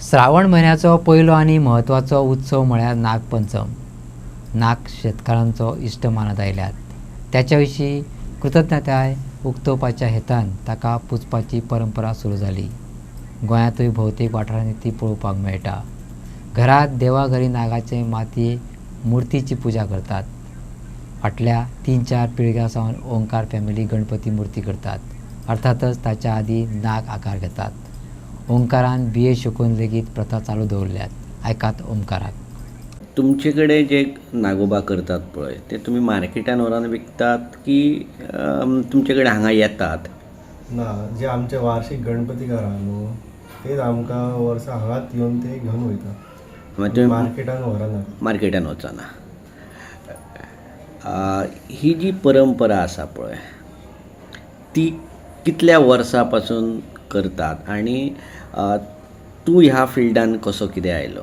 श्रावण महिन्याचो पयलो आनी म्हत्वाचो उत्सव म्हळ्यार नागपंचम. नाग शेतकारांचो इश्ट मानत आयल्यात. त्याच्या विशीं कृतज्ञताय उक्तावपाच्या हेतान ताका पुजपाची परंपरा सुरू जाली. गोंयांतूय भोवतेक वाठारांनी ती पळोवपाक मेळटा. घरांत देवाघरी नागाचे मातये मुर्तीची पुजा करतात. फाटल्या 3-4 पिळग्यां सावन ओंकार फॅमिली गणपती मुर्ती करतात. अर्थातच ताच्या आदी नाग आकार घेतात. ओंकारान BA शिकून लेगीत प्रथा चालू दवरल्यात. आयकात ओंकाराक. तुमचे कडेन जे नागोबा करतात पळय ते तुमी मार्केटान व्हरून विकतात की तुमचे कडेन हांगा येतात? ना, जे आमचे वार्षिक गणपती घरा न्हू तेच आमकां वर्सा हांगाच येवन ते घेवन वयता. मागीर तुमी मार्केटान व्हरना. मार्केटान वचना. ही जी परंपरा आसा पळय ती कितल्या वर्सां पासून करतात आनी तूं ह्या फिल्डान कसो कितें आयलो?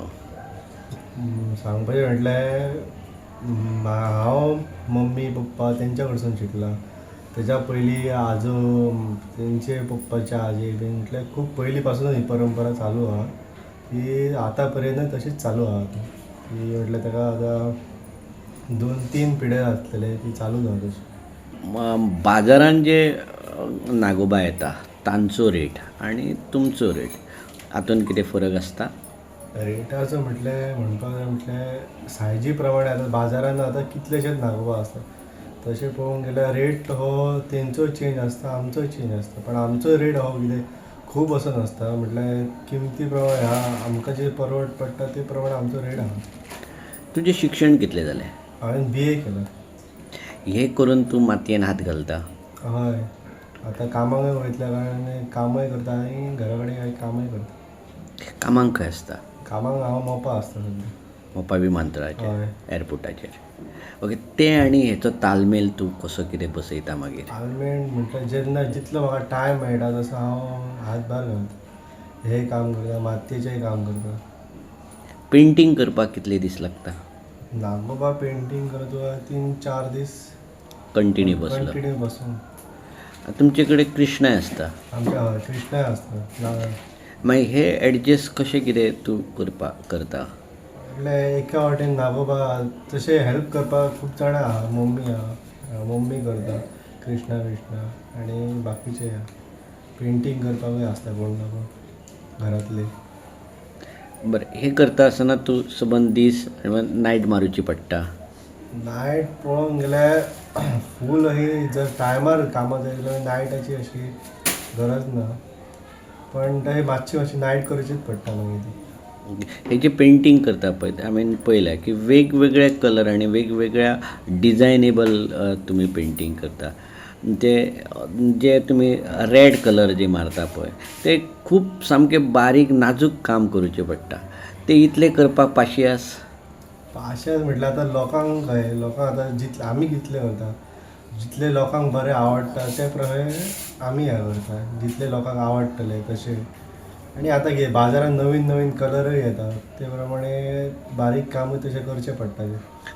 सांगपाचें म्हटल्यार हांव मम्मी पप्पा तेंच्या कडसून शिकला. तेच्या पयलीं आजो तेंचे पप्पाच्या आजी बी म्हटल्यार खूब पयलीं पासून ही परंपरा चालू आहा. ती आतां पर्यंत तशीच चालू आहा. ती म्हटल्यार ताका आतां 2-3 पिढ्या जातले ती चालूच आहा तशी. बाजारान जे नागोबा येता तांचो रेट आनी तुमचो रेट हातून कितें फरक आसता? रेटाचो म्हटल्यार म्हणपाक जाय म्हटल्यार सायजी प्रमाणे आतां बाजारान आतां कितलेशेच नागोबा आसता. तशें पळोवंक गेल्यार रेट हो तेंचो चेंज आसता आमचोय चेंज आसता. पण आमचो रेट हो कितें खूब असो नासता. म्हटल्यार किमती प्रमाणे आमकां जे परवड पडटा ते प्रमाणे आमचो रेट आहा. तुजें शिक्षण कितलें जालें? हांवें BA केला. हें करून तूं मातयेन हात घालता? हय, आतां कामाक वयतल्या कारणान कामय करता आनी घरा कडेन कांय कामय करता. कामाक खंय आसता? कामाक हांव मोपा आसता सद्या. मोपा विमानतळाचेर हय. एअरपोर्टाचेर. ओके, तें आनी हेचो तालमेल तूं कसो कितें बसयता मागीर? तालमेळ म्हटल्यार जेन्ना जितलो म्हाका टायम मेळटा तसो हांव हातभार घालता. हें काम करता, मातयेचेंय काम करता. पेंटींग करपाक कितले दीस लागता? नागोबा पेंटींग करता तुका 3-4 दीस कंटिन्यू बसलो? कंटिन्यू बसून. तुमचे कडेन कृष्णाय आसता? आमच्या हय कृष्णाय आसता. मागीर हे एडजस्ट कशें कितें तूं करता? म्हटल्यार एका वाटेन नागोबा तशें हेल्प करपाक खूब जाणां आहा. मम्मी आहा, मम्मी करता कृष्णा आनी बाकीचे आहा. पेंटींग करपाकूय आसता कोण ना कोण घरांतले. बरें, हें करता आसतना तूं सबंद दीस नायट मारूची पडटा? नायट पळोवंक गेल्यार फूल अशी जर टायमार कामां जाय जाल्यार नायटाची अशी गरज ना. पण ते मातशी नायट करचीच पडटा मागीर ती. हे जे पेंटींग करता पळय हांवें पळयलां की वेगवेगळ्या कलर आनी वेगवेगळ्या डिजायनेबल तुमी पेंटींग करता. जे तुमी रेड कलर जे मारता पळय ते खूब सामके बारीक नाजूक काम करचें पडटा. ते इतले करपाक पाशियेस? पाशेंस म्हटल्यार आतां लोकांक आतां जितले आमी कितले करता जितले लोकांक बरें आवडटा ते प्रमाणे आमी हें करता. जितले लोकांक आवडटले तशें. आनी आतां कितें बाजारान नवीन कलरूय येता ते प्रमाणे बारीक कामूय तशें करचें पडटा.